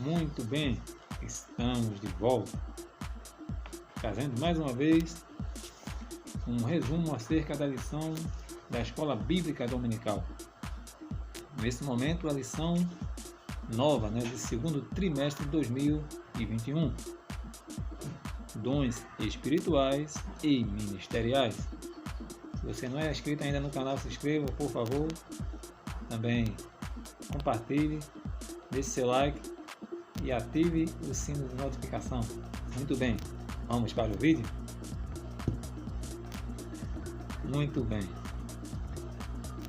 Muito bem, estamos de volta, trazendo mais uma vez um resumo acerca da lição da Escola Bíblica Dominical. Nesse momento, a lição nova, de segundo trimestre de 2021. Dons espirituais e ministeriais. Se você não é inscrito ainda no canal, se inscreva, por favor. Também compartilhe, deixe seu like e ative o sino de notificação. Muito bem, vamos para o vídeo? Muito bem.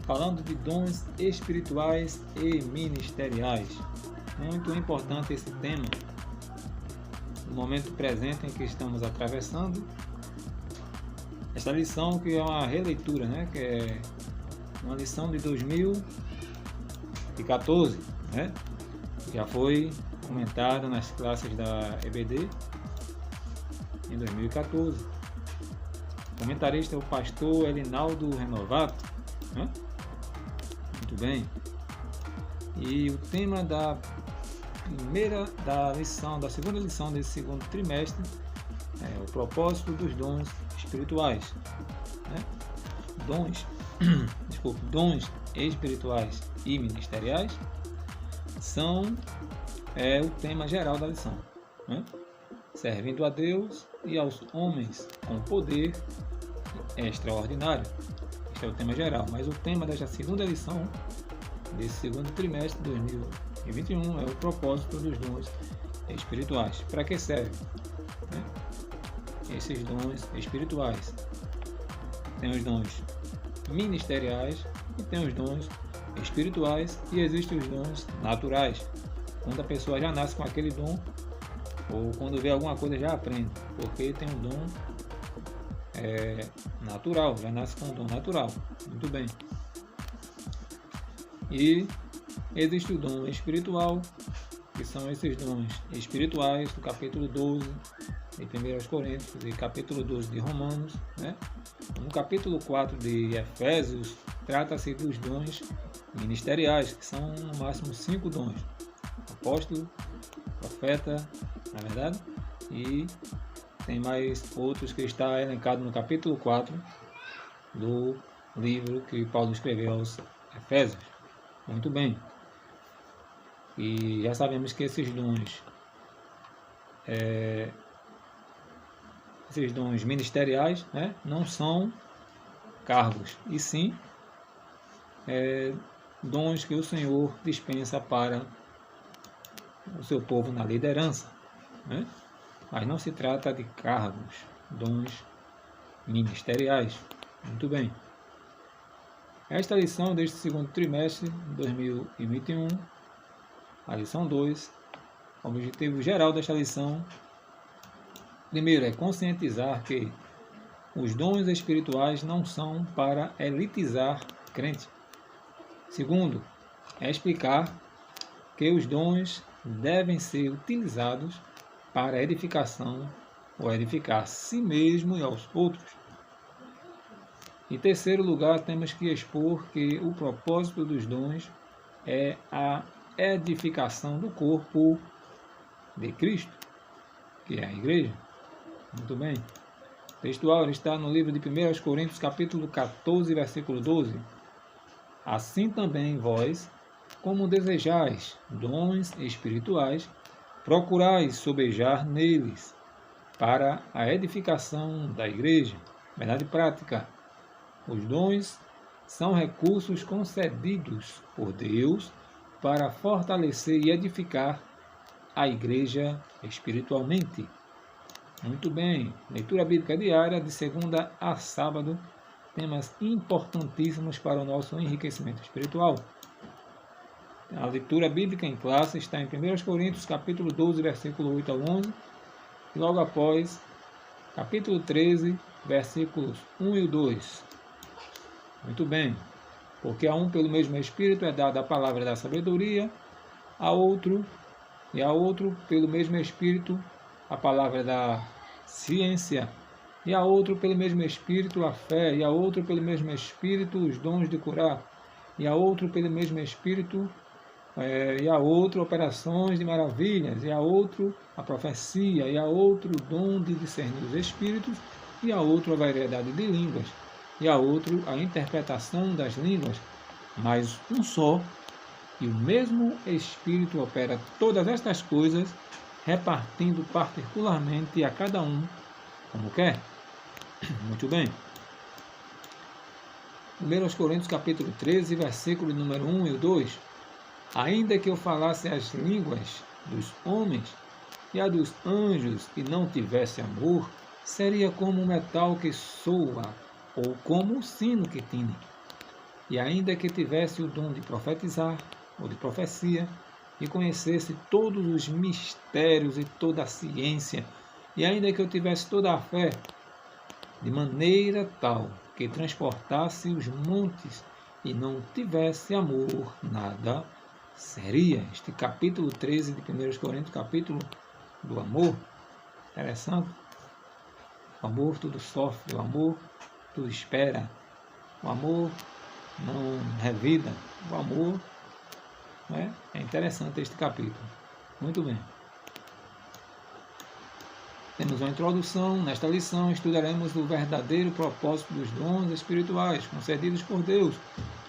Falando de dons espirituais e ministeriais. Muito importante esse tema. No momento presente em que estamos atravessando. Esta lição que é uma releitura, que é uma lição de 2014, Já foi comentada nas classes da EBD em 2014. O comentarista é o pastor Elinaldo Renovato, Muito bem. E o tema da segunda lição desse segundo trimestre é o propósito dos dons espirituais. Dons espirituais e ministeriais são o tema geral da lição, servindo a Deus e aos homens com poder extraordinário. Este é o tema geral, mas o tema desta segunda lição desse segundo trimestre de 2021 é o propósito dos dons espirituais. Para que serve? Esses dons espirituais. Tem os dons ministeriais e tem os dons espirituais, e existem os dons naturais, quando a pessoa já nasce com aquele dom, ou quando vê alguma coisa já aprende, porque tem um dom natural, já nasce com um dom natural. Muito bem. E existe o dom espiritual, que são esses dons espirituais do capítulo 12 de 1 Coríntios e capítulo 12 de Romanos. No capítulo 4 de Efésios, trata-se dos dons ministeriais, que são no máximo 5 dons: apóstolo, profeta, na verdade, e tem mais outros que está elencado no capítulo 4 do livro que Paulo escreveu aos Efésios. Muito bem. E já sabemos que esses dons ministeriais, não são cargos, e sim dons que o Senhor dispensa para o seu povo na liderança, mas não se trata de cargos, dons ministeriais. Muito bem. Esta lição deste segundo trimestre de 2021, a lição 2, o objetivo geral desta lição, primeiro, é conscientizar que os dons espirituais não são para elitizar crente. Segundo, é explicar que os dons devem ser utilizados para a edificação ou edificar a si mesmo e aos outros. Em terceiro lugar, temos que expor que o propósito dos dons é a edificação do corpo de Cristo, que é a igreja. Muito bem. O textual está no livro de 1 Coríntios, capítulo 14, versículo 12. Assim também vós, como desejais dons espirituais, procurais sobejar neles, para a edificação da igreja. Verdade prática. Os dons são recursos concedidos por Deus para fortalecer e edificar a igreja espiritualmente. Muito bem. Leitura bíblica diária de segunda a sábado. Temas importantíssimos para o nosso enriquecimento espiritual. A leitura bíblica em classe está em 1 Coríntios, capítulo 12, versículo 8 ao 11. E logo após, capítulo 13, versículos 1 e 2. Muito bem. Porque a um pelo mesmo Espírito é dada a palavra da sabedoria, a outro pelo mesmo Espírito a palavra da ciência, e a outro pelo mesmo Espírito a fé, e a outro pelo mesmo Espírito os dons de curar, e a outro pelo mesmo Espírito e a outro operações de maravilhas, e a outro a profecia, e a outro o dom de discernir os espíritos, e a outro a variedade de línguas, e a outro a interpretação das línguas, mas um só e o mesmo Espírito opera todas estas coisas, repartindo particularmente a cada um como quer. Muito bem. 1 Coríntios capítulo 13, versículo número 1 e 2. Ainda que eu falasse as línguas dos homens e a dos anjos e não tivesse amor, seria como um metal que soa ou como um sino que tine. E ainda que tivesse o dom de profetizar ou de profecia e conhecesse todos os mistérios e toda a ciência, e ainda que eu tivesse toda a fé, de maneira tal que transportasse os montes e não tivesse amor, nada seria. Este capítulo 13 de 1 Coríntios, capítulo do amor, interessante. O amor tudo sofre, o amor tudo espera, o amor não revida, o amor, né? É interessante este capítulo. Muito bem. Temos uma introdução. Nesta lição estudaremos o verdadeiro propósito dos dons espirituais concedidos por Deus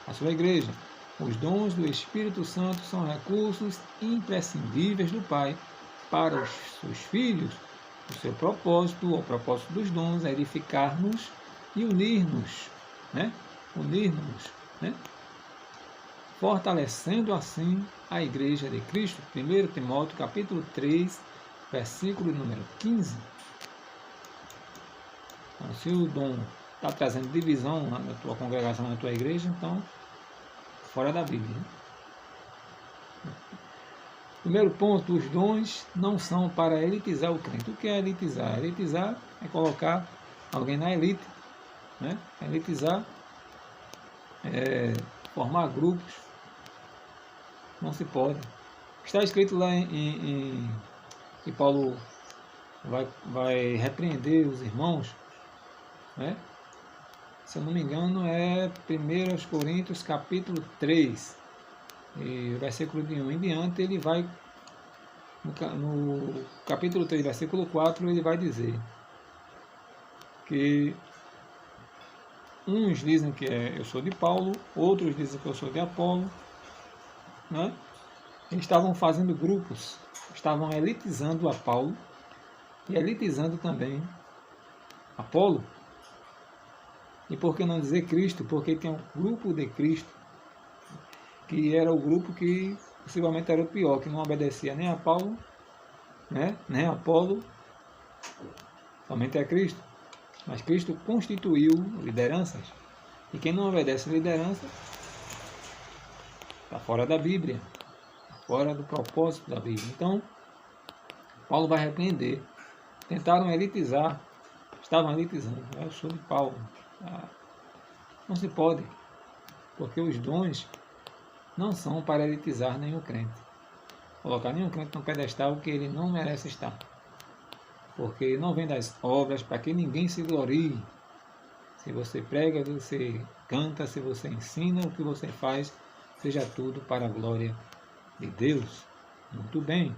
à sua igreja. Os dons do Espírito Santo são recursos imprescindíveis do Pai para os seus filhos. O seu propósito, o propósito dos dons, é edificar-nos e unir-nos, né? Unir-nos, né? Fortalecendo assim a Igreja de Cristo. 1 Timóteo capítulo 3, versículo número 15. Então, se o dom está trazendo divisão na tua congregação, na tua igreja, então, fora da Bíblia. Primeiro ponto, os dons não são para elitizar o crente. O que é elitizar? Elitizar é colocar alguém na elite, né? Elitizar é formar grupos. Não se pode. Está escrito lá que Paulo vai repreender os irmãos, né? Se eu não me engano, é 1 Coríntios capítulo 3, e versículo de 1 em diante, ele vai, no capítulo 3, versículo 4, ele vai dizer que uns dizem que eu sou de Paulo, outros dizem que eu sou de Apolo, né? Eles estavam fazendo grupos, estavam elitizando a Paulo e elitizando também Apolo. E por que não dizer Cristo? Porque tem um grupo de Cristo, que era o grupo que possivelmente era o pior, que não obedecia nem a Paulo, né? Nem a Apolo, somente a Cristo. Mas Cristo constituiu lideranças. E quem não obedece a liderança está fora da Bíblia, fora do propósito da Bíblia. Então, Paulo vai repreender. Tentaram elitizar, estavam elitizando. Eu sou de Paulo. Não se pode, porque os dons não são para elitizar nenhum crente. Colocar nenhum crente no pedestal que ele não merece estar. Porque não vem das obras para que ninguém se glorie. Se você prega, se você canta, se você ensina, o que você faz, seja tudo para a glória de Deus. Muito bem.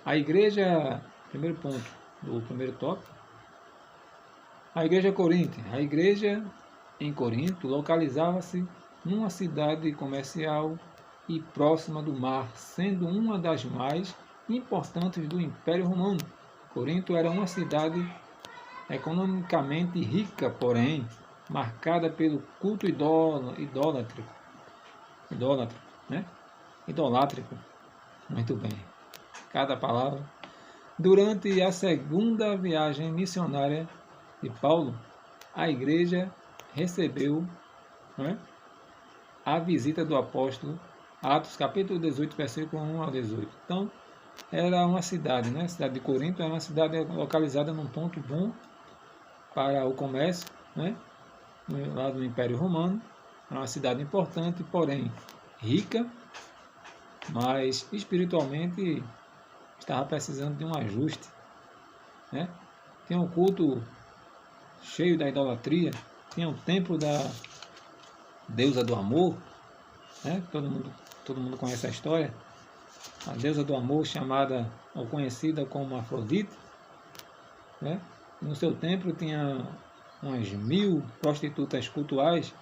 A igreja, primeiro ponto do primeiro tópico, a igreja coríntia. A igreja em Corinto localizava-se numa cidade comercial e próxima do mar, sendo uma das mais importantes do Império Romano. Corinto era uma cidade economicamente rica, porém marcada pelo culto idolátrico, né? Idolátrico. Muito bem. Cada palavra. Durante a segunda viagem missionária de Paulo, a igreja recebeu, né, a visita do apóstolo, Atos capítulo 18, versículo 1 ao 18. Então, era uma cidade, né? A cidade de Corinto era uma cidade localizada num ponto bom para o comércio, né? Lá do Império Romano. Era uma cidade importante, porém rica, mas espiritualmente estava precisando de um ajuste, né? Tinha um culto cheio da idolatria, tinha o templo da deusa do amor, né? Todo mundo todo mundo conhece a história, a deusa do amor chamada ou conhecida como Afrodite, né? No seu templo tinha umas 1000 prostitutas cultuais,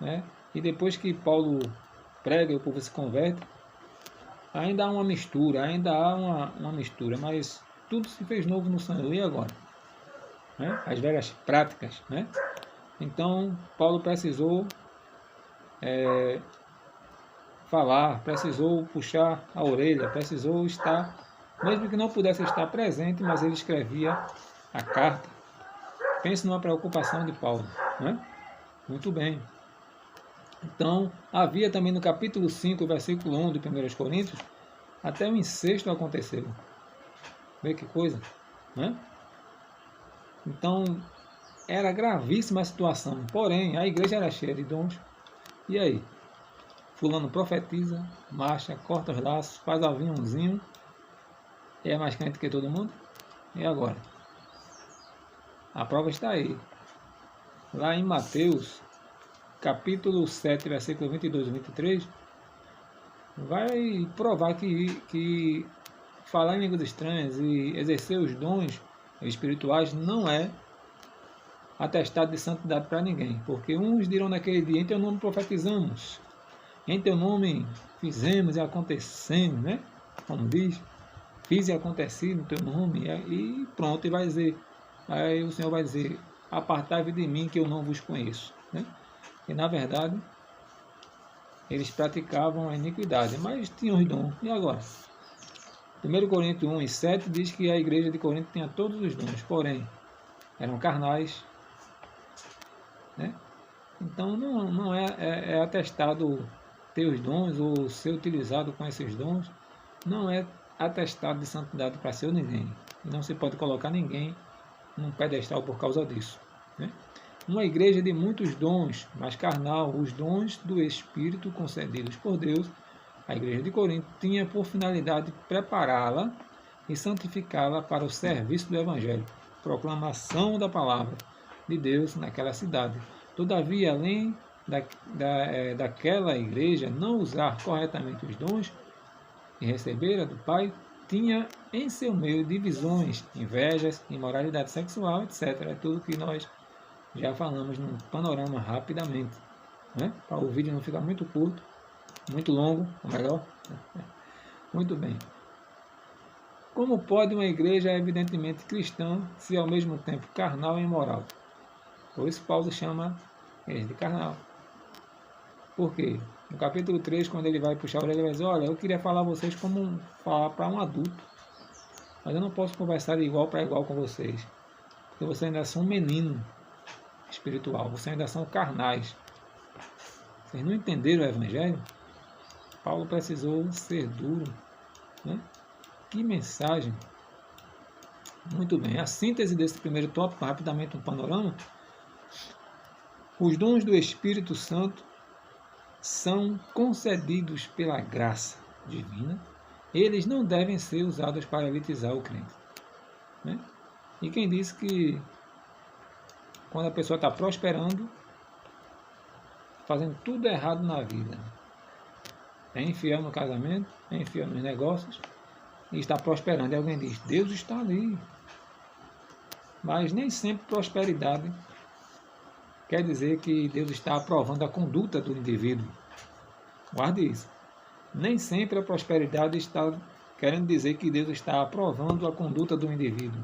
né? E depois que Paulo prega e o povo se converte, ainda há uma mistura, mas tudo se fez novo no Senhor. E agora? Né? As velhas práticas, né? Então, Paulo precisou falar, precisou puxar a orelha, precisou estar, mesmo que não pudesse estar presente, mas ele escrevia a carta. Pense numa preocupação de Paulo, né? Muito bem. Então, havia também no capítulo 5, versículo 1 de 1 Coríntios, até o incesto aconteceu. Vê que coisa, né? Então, era gravíssima a situação. Porém, a igreja era cheia de dons. E aí? Fulano profetiza, marcha, corta os laços, faz aviãozinho. E é mais crente que todo mundo? E agora? A prova está aí. Lá em Mateus, capítulo 7, versículo 22 e 23, vai provar que falar em línguas estranhas e exercer os dons espirituais não é atestado de santidade para ninguém. Porque uns dirão naquele dia, em teu nome profetizamos, em teu nome fizemos e acontecemos, né? Como diz, fiz e aconteci no teu nome, e pronto, e vai dizer, aí o Senhor vai dizer, apartai-vos de mim que eu não vos conheço, né? E na verdade, eles praticavam a iniquidade, mas tinham os dons. E agora? 1 Coríntios 1 e 7 diz que a igreja de Corinto tinha todos os dons, porém, eram carnais, né? Então não é atestado ter os dons ou ser utilizado com esses dons, não é atestado de santidade para ser ninguém. E não se pode colocar ninguém num pedestal por causa disso, né? Uma igreja de muitos dons, mas carnal, os dons do Espírito concedidos por Deus, a igreja de Corinto tinha por finalidade prepará-la e santificá-la para o serviço do Evangelho, proclamação da palavra de Deus naquela cidade. Todavia, além daquela igreja não usar corretamente os dons que recebera do Pai, tinha em seu meio divisões, invejas, imoralidade sexual, etc. É tudo que nós já falamos num panorama rapidamente, né? Para o vídeo não ficar muito curto, muito longo, ou melhor. Muito bem. Como pode uma igreja evidentemente cristã ser ao mesmo tempo carnal e imoral? Por isso Paulo chama eles de carnal. Por quê? No capítulo 3, quando ele vai puxar a orelha, ele vai dizer, olha, eu queria falar a vocês como falar para um adulto, mas eu não posso conversar de igual para igual com vocês, porque vocês ainda são um menino espiritual, vocês ainda são carnais. Vocês não entenderam o Evangelho? Paulo precisou ser duro, né? Que mensagem! Muito bem, a síntese desse primeiro tópico, rapidamente um panorama. Os dons do Espírito Santo são concedidos pela graça divina. Eles não devem ser usados para elitizar o crente, né? E quem disse que quando a pessoa está prosperando, fazendo tudo errado na vida, é infiel no casamento, é infiel nos negócios, e está prosperando, e alguém diz, Deus está ali. Mas nem sempre prosperidade quer dizer que Deus está aprovando a conduta do indivíduo. Guarde isso. Nem sempre a prosperidade está querendo dizer que Deus está aprovando a conduta do indivíduo.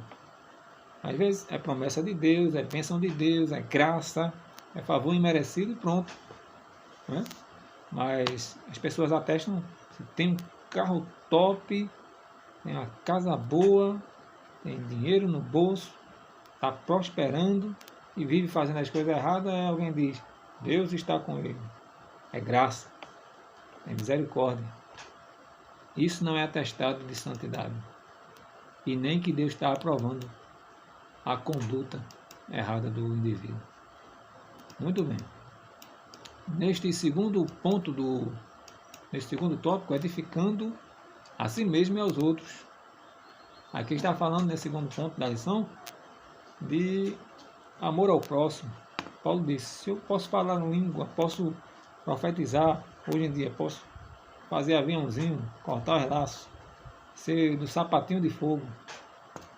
Às vezes é promessa de Deus, é bênção de Deus, é graça, é favor imerecido e pronto, né? Mas as pessoas atestam, se tem um carro top, tem uma casa boa, tem dinheiro no bolso, está prosperando e vive fazendo as coisas erradas, aí alguém diz, Deus está com ele. É graça, é misericórdia. Isso não é atestado de santidade. E nem que Deus está aprovando a conduta errada do indivíduo. Muito bem. Neste segundo ponto neste segundo tópico, edificando a si mesmo e aos outros. Aqui está falando, nesse segundo ponto da lição, de amor ao próximo. Paulo disse, se eu posso falar em língua, posso profetizar, Hoje em dia posso fazer aviãozinho, cortar os laços, ser do sapatinho de fogo,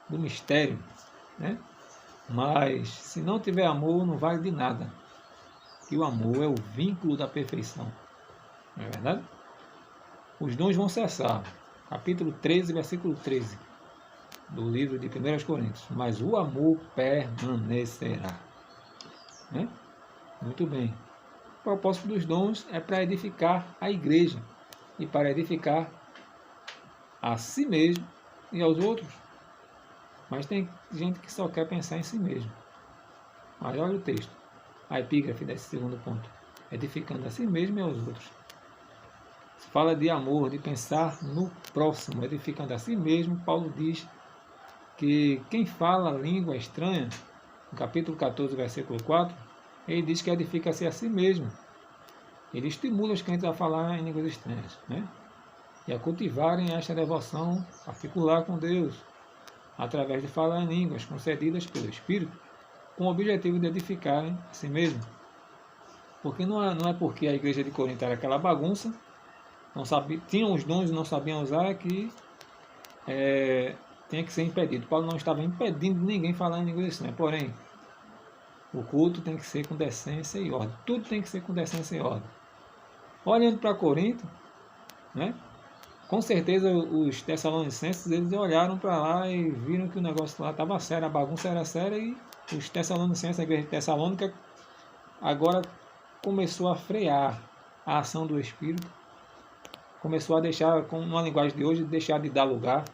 do mistério, né? Mas se não tiver amor, não vale de nada. E o amor é o vínculo da perfeição. Não é verdade? Os dons vão cessar. Capítulo 13, versículo 13 do livro de 1 Coríntios. Mas o amor permanecerá. Né? Muito bem. O propósito dos dons é para edificar a igreja e para edificar a si mesmo e aos outros. Mas tem gente que só quer pensar em si mesmo. Mas olha o texto, a epígrafe desse segundo ponto. Edificando a si mesmo e aos outros. Se fala de amor, de pensar no próximo, edificando a si mesmo. Paulo diz que quem fala língua estranha, no capítulo 14, versículo 4, ele diz que edifica-se a si mesmo. Ele estimula os crentes a falar em línguas estranhas, né? E a cultivarem esta devoção particular com Deus, através de falar em línguas concedidas pelo Espírito, com o objetivo de edificarem a si mesmo. Porque não é porque a igreja de Corinto era aquela bagunça, não sabia, tinham os dons e não sabiam usar, que tinha que ser impedido. Paulo não estava impedindo ninguém falar em línguas estranhas, porém, o culto tem que ser com decência e ordem. Tudo tem que ser com decência e ordem. Olhando para Corinto, né? Com certeza os tessalonicenses, eles olharam para lá e viram que o negócio lá estava sério, a bagunça era séria, e os tessalonicenses, a igreja de Tessalônica, agora começou a frear a ação do Espírito, começou a deixar, com uma linguagem de hoje, deixar de dar lugar.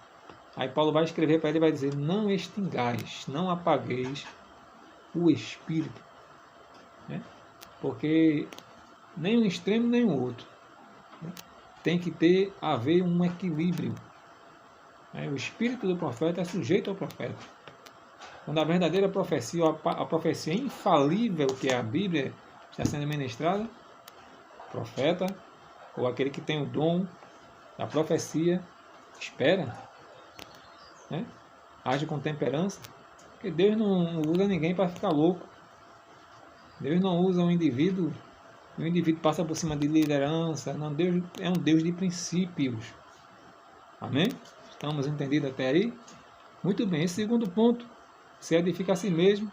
Aí Paulo vai escrever para ele e vai dizer: não extingais, não apagueis o Espírito, né? Porque nem um extremo nem o outro, né? Tem que haver um equilíbrio. O espírito do profeta é sujeito ao profeta. Quando a verdadeira profecia, a profecia infalível, que é a Bíblia, está sendo ministrada, o profeta, ou aquele que tem o dom da profecia, espera, né? Age com temperança, porque Deus não usa ninguém para ficar louco. Deus não usa um indivíduo. O indivíduo passa por cima de liderança. Não, Deus é um Deus de princípios. Amém? Estamos entendidos até aí? Muito bem. Esse segundo ponto, se edifica a si mesmo,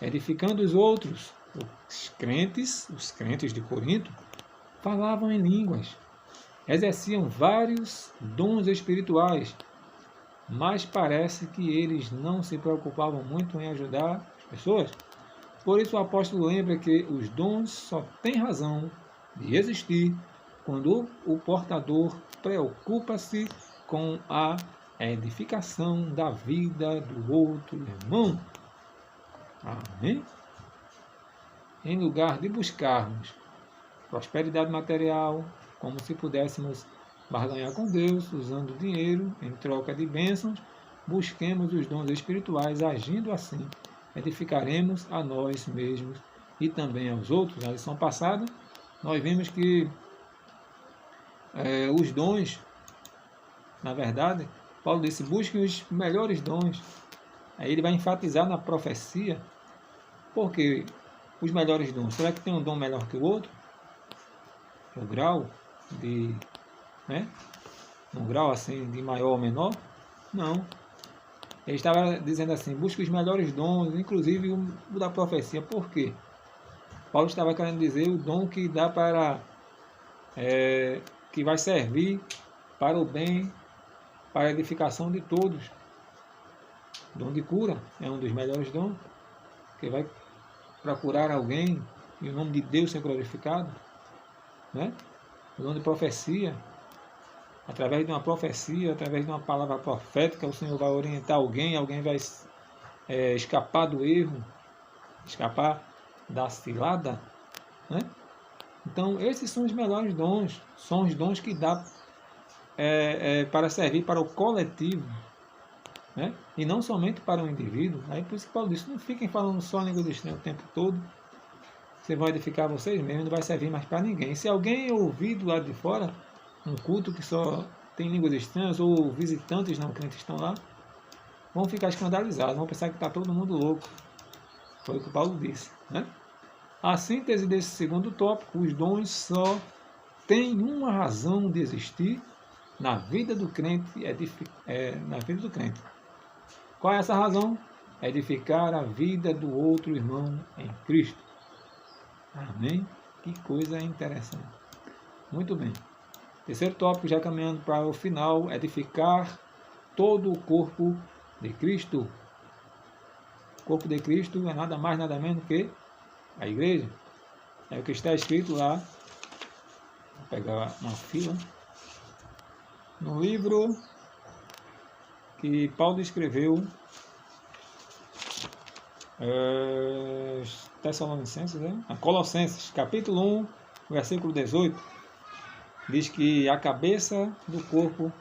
edificando os outros. Os crentes de Corinto, falavam em línguas, exerciam vários dons espirituais, mas parece que eles não se preocupavam muito em ajudar as pessoas. Por isso o apóstolo lembra que os dons só têm razão de existir quando o portador preocupa-se com a edificação da vida do outro irmão. Amém? Em lugar de buscarmos prosperidade material, como se pudéssemos barganhar com Deus, usando dinheiro em troca de bênçãos, busquemos os dons espirituais. Agindo assim, edificaremos a nós mesmos e também aos outros. Na lição passada, nós vimos que os dons, na verdade, Paulo disse: busquem os melhores dons. Aí ele vai enfatizar na profecia. Por que os melhores dons? Será que tem um dom melhor que o outro? O grau de, um grau assim de maior ou menor? Não. Ele estava dizendo assim: busque os melhores dons, inclusive o da profecia. Por quê? Paulo estava querendo dizer o dom que dá para que vai servir para o bem, para a edificação de todos. O dom de cura é um dos melhores dons, que vai procurar alguém e o nome de Deus ser glorificado, né? O dom de profecia, através de uma profecia, através de uma palavra profética, o Senhor vai orientar alguém vai escapar do erro, escapar da cilada, né? Então, esses são os melhores dons, são os dons que dá para servir para o coletivo, né? E não somente para o indivíduo. Aí por isso que Paulo disse: não fiquem falando só línguas estranhas o tempo todo. Vocês vão edificar vocês mesmos, não vai servir mais para ninguém. Se alguém ouvir do lado de fora um culto que só tem línguas estranhas, ou visitantes não crentes estão lá, vão ficar escandalizados, vão pensar que está todo mundo louco. Foi o que Paulo disse, né? A síntese desse segundo tópico: os dons só tem uma razão de existir na vida do crente, na vida do crente. Qual é essa razão? Edificar a vida do outro irmão em Cristo. Amém? Que coisa interessante. Muito bem. Terceiro tópico, já caminhando para o final, edificar todo o corpo de Cristo. O corpo de Cristo é nada mais, nada menos que a igreja. É o que está escrito lá. Vou pegar uma fila. No livro que Paulo escreveu, Tessalonicenses, Colossenses, capítulo 1, versículo 18, diz que a cabeça do corpo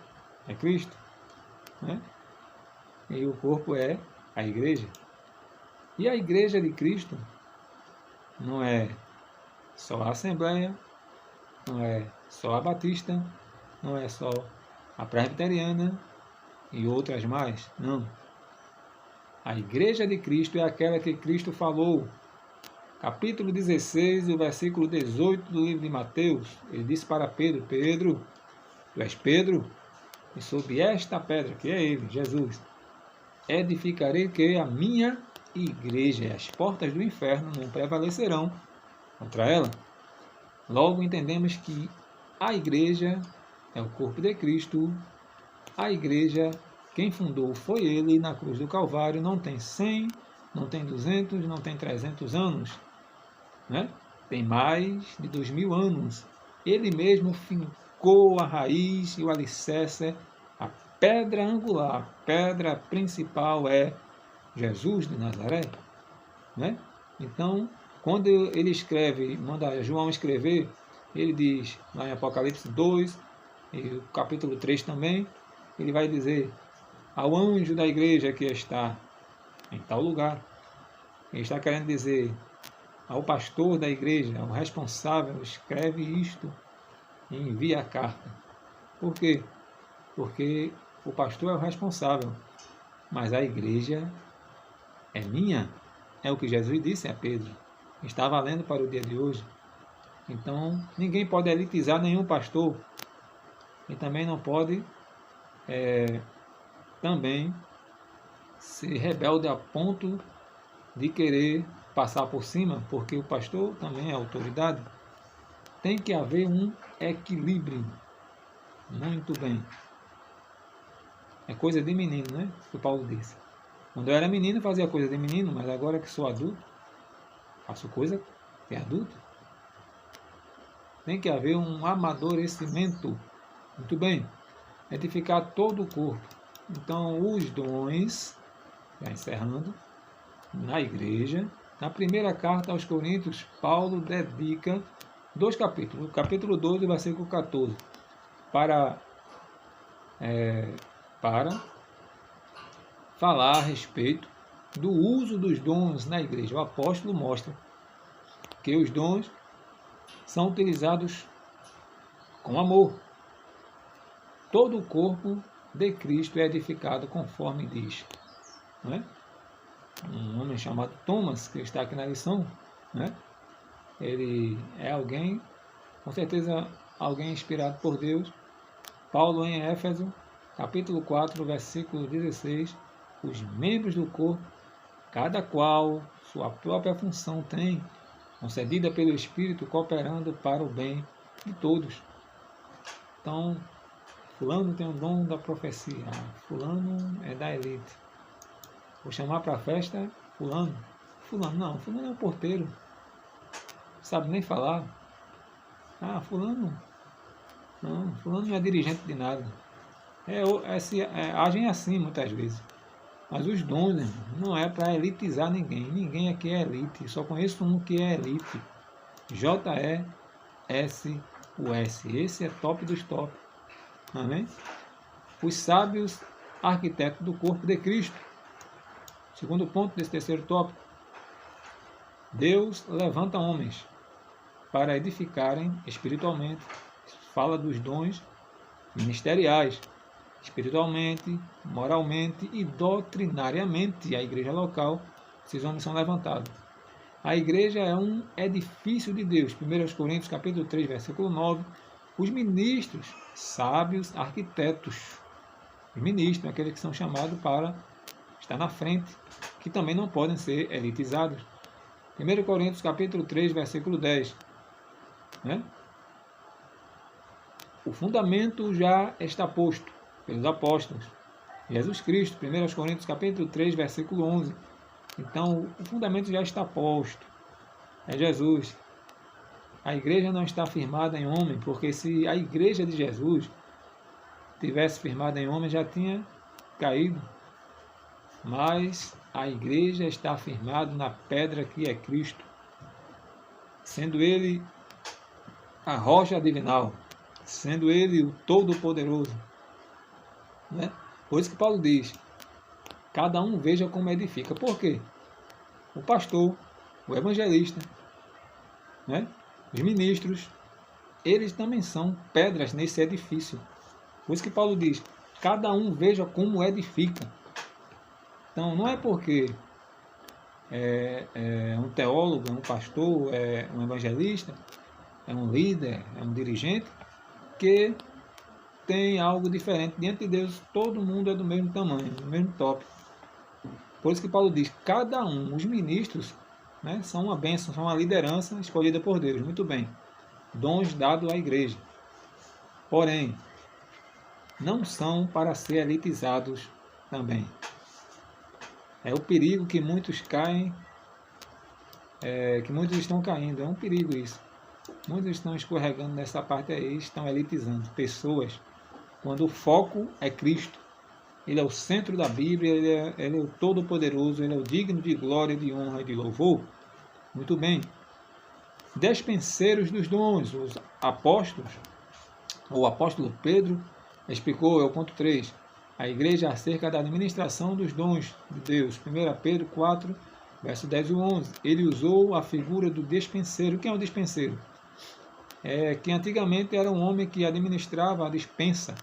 é Cristo, né? E o corpo é a igreja. E a igreja de Cristo não é só a Assembleia, não é só a Batista, não é só a Presbiteriana e outras mais, não. A igreja de Cristo é aquela que Cristo falou. Capítulo 16, o versículo 18 do livro de Mateus, ele disse para Pedro: Pedro, tu és Pedro, e sob esta pedra, que é ele, Jesus, edificarei que a minha igreja, e as portas do inferno não prevalecerão contra ela. Logo entendemos que a igreja é o corpo de Cristo. A igreja, quem fundou foi ele na cruz do Calvário. Não tem 100, não tem 200, não tem 300 anos, né? Tem mais de 2000 anos. Ele mesmo fincou a raiz e o alicerce, a pedra angular, a pedra principal é Jesus de Nazaré, né? Então, quando ele escreve, manda João escrever, ele diz lá em Apocalipse 2, e o capítulo 3 também, ele vai dizer: ao anjo da igreja que está em tal lugar. Ele está querendo dizer ao pastor da igreja, ao responsável, escreve isto e envia a carta. Por quê? Porque o pastor é o responsável, mas a igreja é minha. É o que Jesus disse a Pedro. Está valendo para o dia de hoje. Então, ninguém pode elitizar nenhum pastor. E também não pode também ser rebelde a ponto de querer passar por cima, porque o pastor também é autoridade. Tem que haver um equilíbrio. Muito bem. É coisa de menino, né? Que o Paulo disse. Quando eu era menino, fazia coisa de menino, mas agora que sou adulto, faço coisa de adulto. Tem que haver um amadurecimento. Muito bem. Edificar todo o corpo. Então, os dons, já encerrando, na igreja, na primeira carta aos Coríntios, Paulo dedica 2 capítulos, o capítulo 12, versículo 14, para falar a respeito do uso dos dons na igreja. O apóstolo mostra que os dons são utilizados com amor. Todo o corpo de Cristo é edificado conforme diz, não é? Um homem chamado Thomas, que está aqui na lição, né? Ele é alguém, com certeza alguém inspirado por Deus. Paulo em Éfeso, capítulo 4, versículo 16, os membros do corpo, cada qual sua própria função tem, concedida pelo Espírito, cooperando para o bem de todos. Então, fulano tem o dom da profecia, fulano é da elite. Vou chamar para a festa fulano. Fulano é o porteiro. Sabe nem falar. Fulano. Não, fulano não é dirigente de nada. Agem assim muitas vezes. Mas os dons, né, não é para elitizar ninguém. Ninguém aqui é elite. Só conheço um que é elite. J-E-S-U-S. Esse é top dos top. Amém? Os sábios arquitetos do corpo de Cristo. Segundo ponto desse terceiro tópico. Deus levanta homens para edificarem espiritualmente. Fala dos dons ministeriais. Espiritualmente, moralmente e doutrinariamente. A igreja local, esses homens são levantados. A igreja é um edifício de Deus. 1 Coríntios capítulo 3, versículo 9. os ministros, sábios, arquitetos. Os ministros, aqueles que são chamados para estar na frente, que também não podem ser elitizados. 1 Coríntios capítulo 3, versículo 10. Né? O fundamento já está posto pelos apóstolos. Jesus Cristo, 1 Coríntios capítulo 3, versículo 11. Então, o fundamento já está posto. É Jesus. A igreja não está firmada em homem, porque se a igreja de Jesus tivesse firmada em homem, já tinha caído. Mas a igreja está firmada na pedra que é Cristo, sendo Ele a rocha divinal, sendo Ele o Todo-Poderoso. Né? Por isso que Paulo diz, cada um veja como edifica. Por quê? O pastor, o evangelista, né? Os ministros, eles também são pedras nesse edifício. Por isso que Paulo diz, cada um veja como edifica. Então, não é porque é um teólogo, é um pastor, é um evangelista, é um líder, é um dirigente, que tem algo diferente. Diante de Deus, todo mundo é do mesmo tamanho, do mesmo tópico. Por isso que Paulo diz, cada um, os ministros, né, são uma bênção, são uma liderança escolhida por Deus. Muito bem. Dons dados à igreja. Porém, não são para ser elitizados também. É o perigo que muitos caem, que muitos estão caindo. É um perigo isso. Muitos estão escorregando nessa parte aí, estão elitizando pessoas, quando o foco é Cristo. Ele é o centro da Bíblia, ele é o Todo-Poderoso, ele é o digno de glória, de honra e de louvor. Muito bem. Despenseiros dos dons, os apóstolos, o apóstolo Pedro explicou, é o ponto 3, a igreja acerca da administração dos dons de Deus. 1 Pedro 4, verso 10 e 11. Ele usou a figura do despenseiro. Quem é o despenseiro? Que antigamente era um homem que administrava a despensa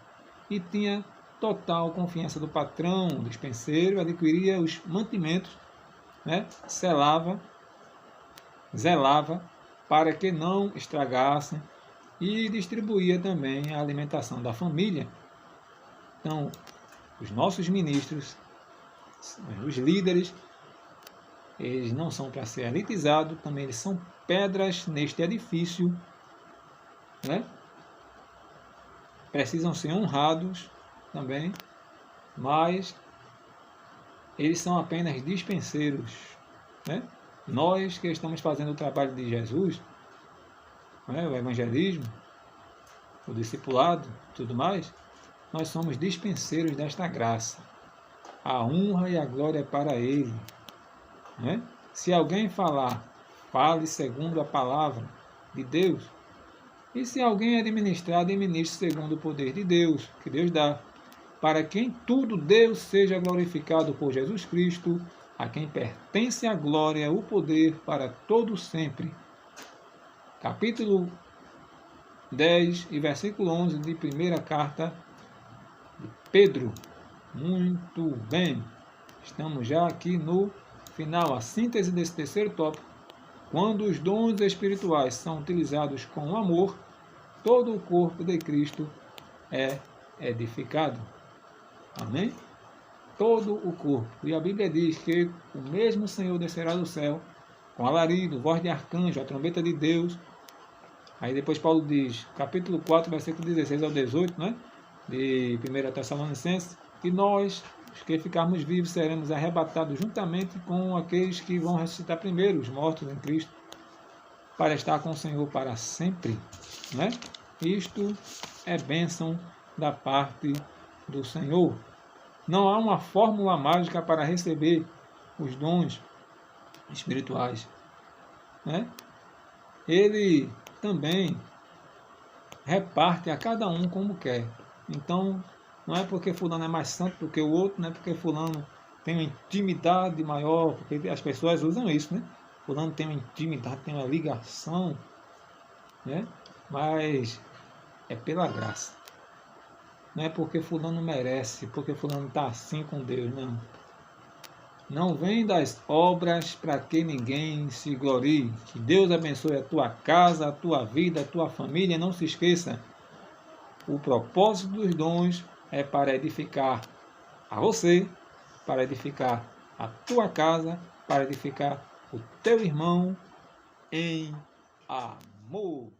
e tinha total confiança do patrão. O despenseiro adquiria os mantimentos, né? Zelava para que não estragassem e distribuía também a alimentação da família. Então, os nossos ministros, os líderes, eles não são para ser elitizados, também eles são pedras neste edifício, né? Precisam ser honrados também, mas eles são apenas dispenseiros, né? Nós que estamos fazendo o trabalho de Jesus, né? O evangelismo, o discipulado, tudo mais, nós somos dispenseiros desta graça. A honra e a glória é para Ele. Né? Se alguém falar, fale segundo a palavra de Deus. E se alguém administrar, administre segundo o poder de Deus, que Deus dá. Para que em tudo Deus seja glorificado por Jesus Cristo, a quem pertence a glória, o poder para todo sempre. Capítulo 10 e versículo 11 de primeira carta de Pedro. Muito bem. Estamos já aqui no final, a síntese desse terceiro tópico. Quando os dons espirituais são utilizados com amor, todo o corpo de Cristo é edificado. Amém? Todo o corpo. E a Bíblia diz que o mesmo Senhor descerá do céu, com alarido, voz de arcanjo, a trombeta de Deus. Aí depois Paulo diz, capítulo 4, versículo 16 ao 18, né? De 1 Tessalonicenses, e nós, os que ficarmos vivos, seremos arrebatados juntamente com aqueles que vão ressuscitar primeiro, os mortos em Cristo, para estar com o Senhor para sempre. Né? Isto é bênção da parte do Senhor. Não há uma fórmula mágica para receber os dons espirituais. Né? Ele também reparte a cada um como quer. Então, não é porque fulano é mais santo do que o outro, não é porque fulano tem uma intimidade maior, porque as pessoas usam isso, né? Fulano tem uma intimidade, tem uma ligação, né? Mas é pela graça. Não é porque fulano merece, porque fulano está assim com Deus, não. Não vem das obras para que ninguém se glorie. Que Deus abençoe a tua casa, a tua vida, a tua família. Não se esqueça, O propósito dos dons é para edificar a você, para edificar a tua casa, para edificar o teu irmão em amor.